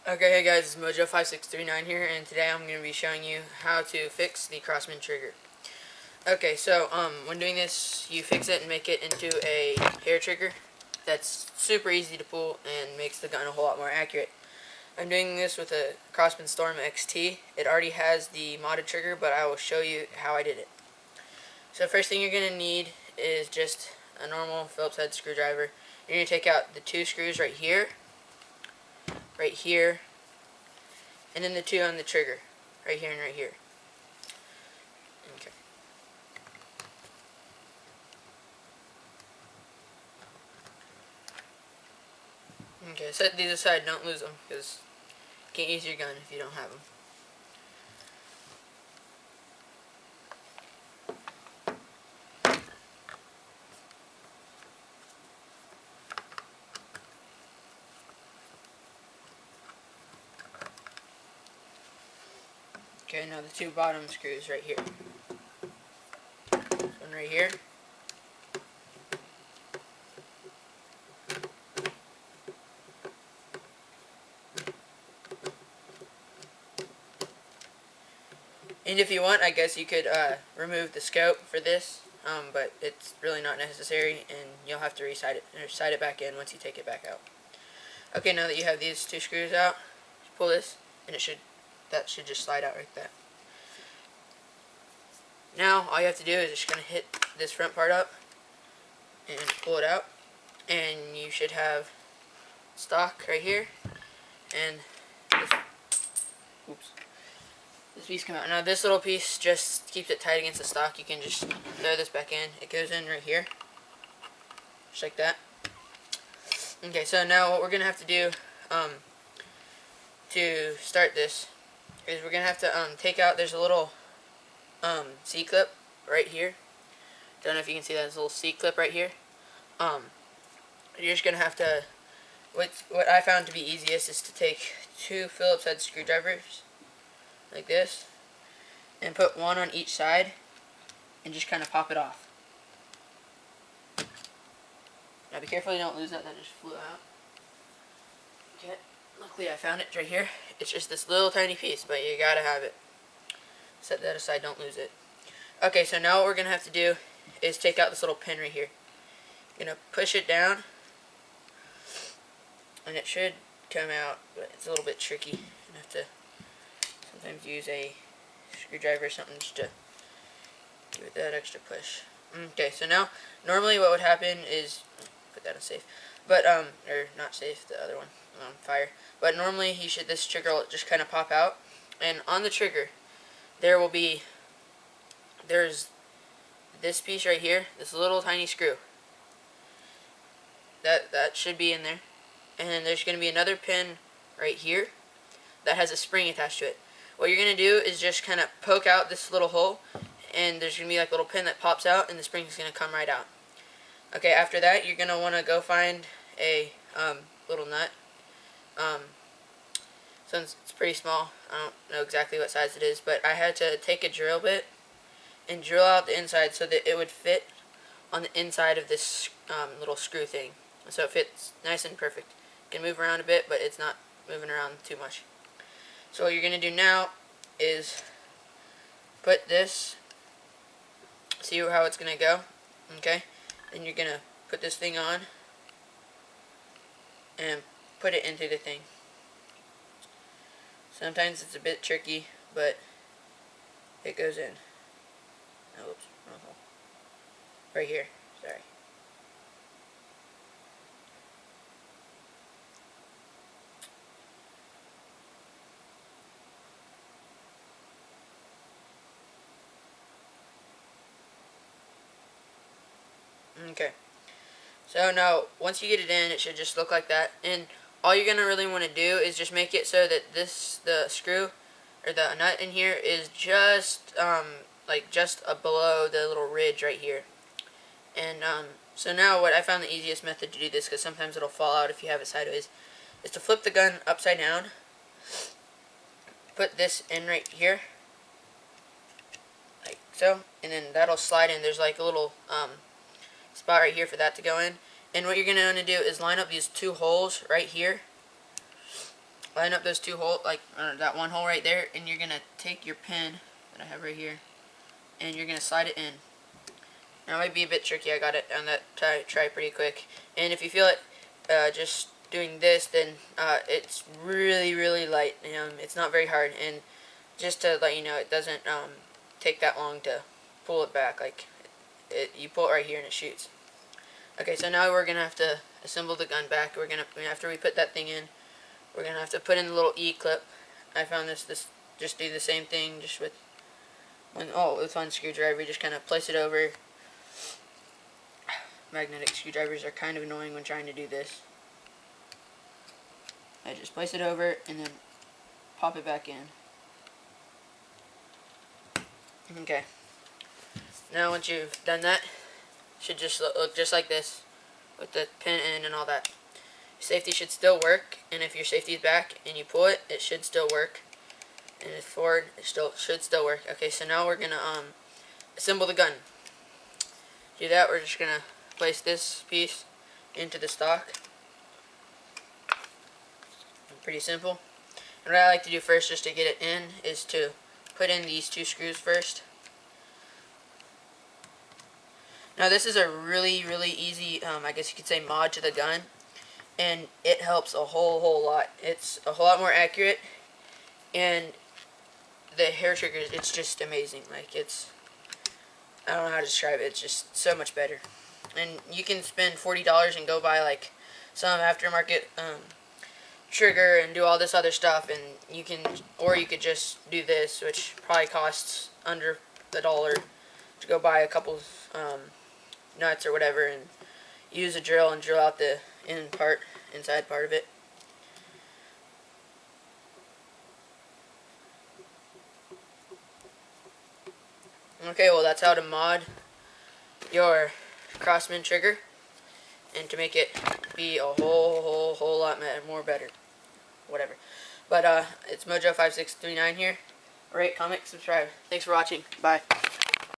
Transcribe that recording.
Okay, hey guys, it's Mojo5639 here, and today I'm going to be showing you how to fix the Crossman trigger. Okay, so when doing this, you fix it and make it into a hair trigger that's super easy to pull and makes the gun a whole lot more accurate. I'm doing this with a Crossman Storm XT. It already has the modded trigger, but I will show you how I did it. So first thing you're going to need is just a normal Phillips head screwdriver. You're going to take out the two screws right here, and then the two on the trigger, right here and right here. Okay. Okay, set these aside, don't lose them, because you can't use your gun if you don't have them. Okay, now the two bottom screws right here. This one right here. And if you want, I guess you could remove the scope for this, but it's really not necessary, and you'll have to sight it back in once you take it back out. Okay, now that you have these two screws out, pull this, and that should just slide out like that. Now all you have to do is just gonna hit this front part up and pull it out, and you should have stock right here, and this piece come out. Now this little piece just keeps it tight against the stock. You can just throw this back in. It goes in right here, just like that. Okay, so now what we're gonna have to do to start this is we're gonna have to take out. There's a little C-clip right here. Don't know if you can see that. There's a little C-clip right here. You're just gonna have to. What I found to be easiest is to take two Phillips head screwdrivers like this, and put one on each side, and just kind of pop it off. Now be careful you don't lose that. That just flew out. Okay, luckily I found it right here. It's just this little tiny piece, but you gotta have it. Set that aside, don't lose it. Okay, so now what we're gonna have to do is take out this little pin right here. You're gonna push it down, and it should come out, but it's a little bit tricky. You have to sometimes use a screwdriver or something just to give it that extra push. Okay, so now normally what would happen is, put that on safe, but or not safe, the other one on fire. But normally this trigger will just kind of pop out, and on the trigger there's this piece right here, this little tiny screw. That should be in there, and then there's going to be another pin right here that has a spring attached to it. What you're going to do is just kind of poke out this little hole, and there's going to be like a little pin that pops out, and the spring is going to come right out. Okay, after that you're going to want to go find a little nut. Since it's pretty small, I don't know exactly what size it is, but I had to take a drill bit and drill out the inside so that it would fit on the inside of this little screw thing. So it fits nice and perfect. You can move around a bit, but it's not moving around too much. So what you're going to do now is put this, see how it's going to go, okay? Then you're going to put this thing on and put it into the thing. Sometimes it's a bit tricky, but it goes in. Oh, oops, wrong hole. Right here, sorry. Okay, so now once you get it in, it should just look like that, and all you're gonna really want to do is just make it so that the screw or the nut in here is just like just below the little ridge right here. And so now what I found the easiest method to do this, because sometimes it'll fall out if you have it sideways, is to flip the gun upside down, put this in right here like so, and then that'll slide in. There's like a little spot right here for that to go in. And what you're going to want to do is line up these two holes right here line up those two holes, like that one hole right there, and you're gonna take your pin that I have right here, and you're gonna slide it in. Now it might be a bit tricky. I got it on that try pretty quick. And if you feel it just doing this, then it's really light. It's not very hard. And just to let you know, it doesn't take that long to pull it back. Like you pull it right here and it shoots. Okay, so now we're gonna have to assemble the gun back. After we put that thing in, we're gonna have to put in the little E clip. I found this just do the same thing just with one screwdriver. You just kind of place it over. Magnetic screwdrivers are kind of annoying when trying to do this. I just place it over and then pop it back in. Okay. Now once you've done that, it should just look just like this with the pin in and all that. Safety should still work, and if your safety is back and you pull it, it should still work. And if forward, it should still work. Okay, so now we're gonna assemble the gun. To do that, we're just gonna place this piece into the stock. Pretty simple. And what I like to do first, just to get it in, is to put in these two screws first. Now this is a really easy, I guess you could say, mod to the gun, and it helps a whole lot. It's a whole lot more accurate, and the hair triggers, it's just amazing. Like I don't know how to describe it. It's just so much better. And you can spend $40 and go buy like some aftermarket trigger and do all this other stuff, and you could just do this, which probably costs under $1 to go buy a couple nuts or whatever, and use a drill and drill out the inside part of it. Okay, well that's how to mod your Crossman trigger, and to make it be a whole lot more better. Whatever. But it's Mojo5639 here. Rate, comment, subscribe. Thanks for watching. Bye.